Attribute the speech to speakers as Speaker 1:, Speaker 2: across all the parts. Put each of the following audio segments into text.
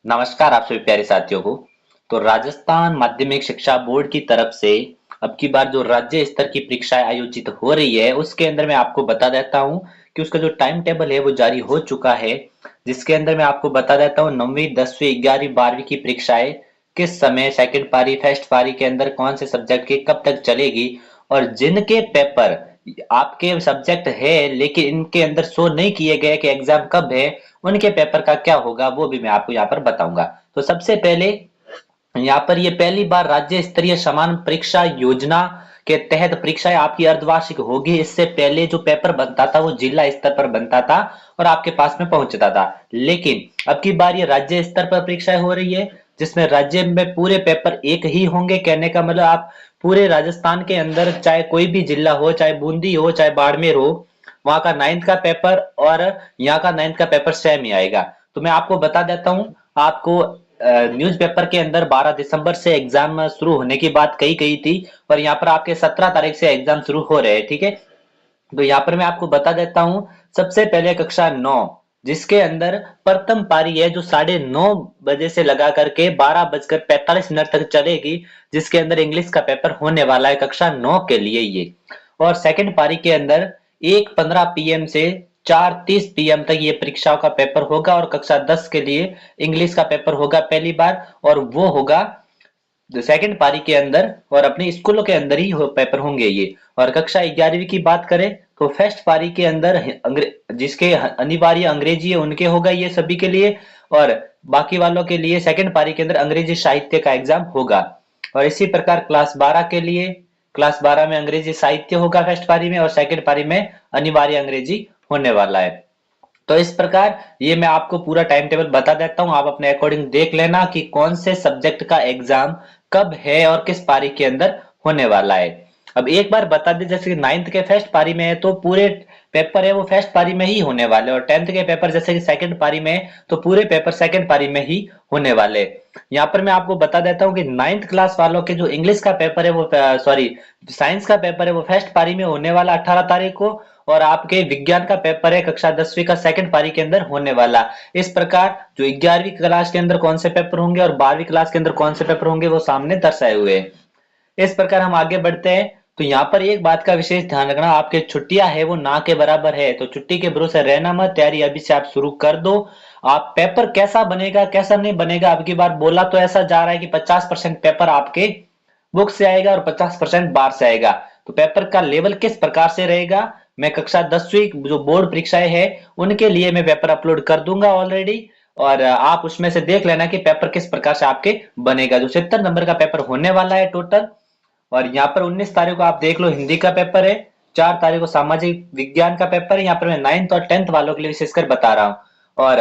Speaker 1: नमस्कार आप सभी प्यारे साथियों को। तो राजस्थान माध्यमिक शिक्षा बोर्ड की तरफ से अब की बार जो राज्य स्तर की परीक्षाएं आयोजित हो रही है उसके अंदर मैं आपको बता देता हूं कि उसका जो टाइम टेबल है वो जारी हो चुका है। जिसके अंदर मैं आपको बता देता हूं 9वीं 10वीं 11वीं 12वीं की परीक्षाएं किस समय सेकंड पारी फर्स्ट पारी के अंदर कौन से सब्जेक्ट की कब तक चलेगी। और जिनके पेपर आपके सब्जेक्ट है लेकिन इनके अंदर शो नहीं किए गए कि एग्जाम कब है, उनके पेपर का क्या होगा वो भी मैं आपको यहाँ पर बताऊंगा। तो सबसे पहले यहाँ पर ये पहली बार राज्य स्तरीय समान परीक्षा योजना के तहत परीक्षाएं आपकी अर्धवार्षिक होगी। इससे पहले जो पेपर बनता था वो जिला स्तर पर बनता था और आपके पास में पहुंचता था, लेकिन अब की बार ये राज्य स्तर पर परीक्षाएं हो रही है जिसमें राज्य में पूरे पेपर एक ही होंगे। कहने का मतलब आप पूरे राजस्थान के अंदर चाहे कोई भी जिला हो, चाहे बूंदी हो, चाहे बाड़मेर हो, वहां का 9th का पेपर और यहाँ का 9th का पेपर सेम ही आएगा। तो मैं आपको बता देता हूँ, आपको न्यूज़पेपर के अंदर 12 दिसंबर से एग्जाम शुरू होने की बात कही गई थी और यहाँ पर आपके 17 तारीख से एग्जाम शुरू हो रहे हैं, ठीक है। तो यहाँ पर मैं आपको बता देता हूँ, सबसे पहले कक्षा 9 जिसके अंदर प्रथम पारी है जो 9:30 बजे से लगा करके 12:45 तक चलेगी, जिसके अंदर इंग्लिश का पेपर होने वाला है कक्षा 9 के लिए ये। और सेकंड पारी के अंदर 1:15 पीएम से 4:30 पीएम तक ये परीक्षाओं का पेपर होगा और कक्षा 10 के लिए इंग्लिश का पेपर होगा पहली बार, और वो होगा जो सेकंड पारी के अंदर और अपने स्कूलों के अंदर ही पेपर होंगे ये। और कक्षा 11वीं की बात करें तो फर्स्ट पारी के अंदर जिसके अनिवार्य अंग्रेजी है उनके होगा ये सभी के लिए, और बाकी वालों के लिए सेकंड पारी के अंदर अंग्रेजी साहित्य का एग्जाम होगा। और इसी प्रकार क्लास 12 के लिए, क्लास 12 में अंग्रेजी साहित्य होगा फर्स्ट पारी में और सेकंड पारी में अनिवार्य अंग्रेजी होने वाला है। तो इस प्रकार ये मैं आपको पूरा टाइम टेबल बता देता हूं, आप अपने अकॉर्डिंग देख लेना कि कौन से सब्जेक्ट का एग्जाम कब है और किस पारी के अंदर होने वाला है। अब एक बार बता दें, जैसे कि 9th के फर्स्ट पारी में है तो पूरे पेपर है वो फर्स्ट पारी में ही होने वाले, और 10th के पेपर जैसे कि सेकंड पारी में है तो पूरे पेपर सेकंड पारी में ही होने वाले। यहाँ पर मैं आपको बता देता हूँ कि 9th क्लास वालों के जो इंग्लिश का पेपर है वो सॉरी साइंस का पेपर है वो फर्स्ट पारी में होने वाला 18 तारीख को, और आपके विज्ञान का पेपर है कक्षा 10वीं का सेकंड पारी के अंदर होने वाला। इस प्रकार जो 11वीं क्लास के अंदर कौन से पेपर होंगे और 12वीं क्लास के अंदर कौन से पेपर होंगे वो सामने दर्शाए हुए हैं। इस प्रकार हम आगे बढ़ते हैं। तो यहाँ पर एक बात का विशेष ध्यान रखना, आपके छुट्टियां है वो ना के बराबर है, तो छुट्टी के भरोसे रहना मत, तैयारी अभी से आप शुरू कर दो। आप पेपर कैसा बनेगा कैसा नहीं बनेगा, अब की बार बोला तो ऐसा जा रहा है कि 50% पेपर आपके बुक से आएगा और 50% बाहर से आएगा। तो पेपर का लेवल किस प्रकार से रहेगा, मैं कक्षा 10वीं जो बोर्ड परीक्षाएं है उनके लिए मैं पेपर अपलोड कर दूंगा ऑलरेडी, और आप उसमें से देख लेना कि पेपर किस प्रकार से आपके बनेगा। जो 70 नंबर का पेपर होने वाला है टोटल, और यहाँ पर 19 तारीख को आप देख लो हिंदी का पेपर है, 4 तारीख को सामाजिक विज्ञान का पेपर है। यहाँ पर मैं 9th और 10th वालों के लिए विशेषकर बता रहा हूँ। और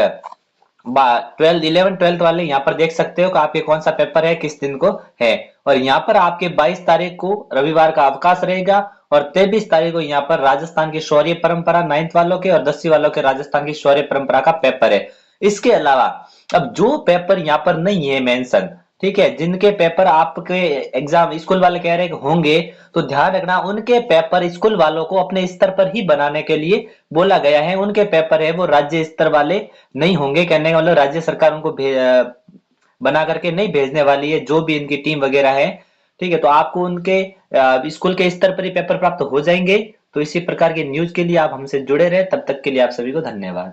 Speaker 1: 12 11 12th वाले यहाँ पर देख सकते हो कि आपके कौन सा पेपर है किस दिन को है। और यहाँ पर आपके 22 तारीख को रविवार का अवकाश रहेगा, और 23 तारीख को यहाँ पर राजस्थान की शौर्य परंपरा 9th वालों के और 10वीं वालों के राजस्थान की शौर्य परंपरा का पेपर है। इसके अलावा अब जो पेपर यहाँ पर नहीं है मेंशन, ठीक है, जिनके पेपर आपके एग्जाम स्कूल वाले कह रहे हैं कि होंगे, तो ध्यान रखना उनके पेपर स्कूल वालों को अपने स्तर पर ही बनाने के लिए बोला गया है। उनके पेपर है वो राज्य स्तर वाले नहीं होंगे, कहने का मतलब राज्य सरकार उनको बना करके नहीं भेजने वाली है, जो भी इनकी टीम वगैरह है, ठीक है। तो आपको उनके स्कूल के स्तर पर ही पेपर प्राप्त हो जाएंगे। तो इसी प्रकार की न्यूज के लिए आप हमसे जुड़े रहे, तब तक के लिए आप सभी को धन्यवाद।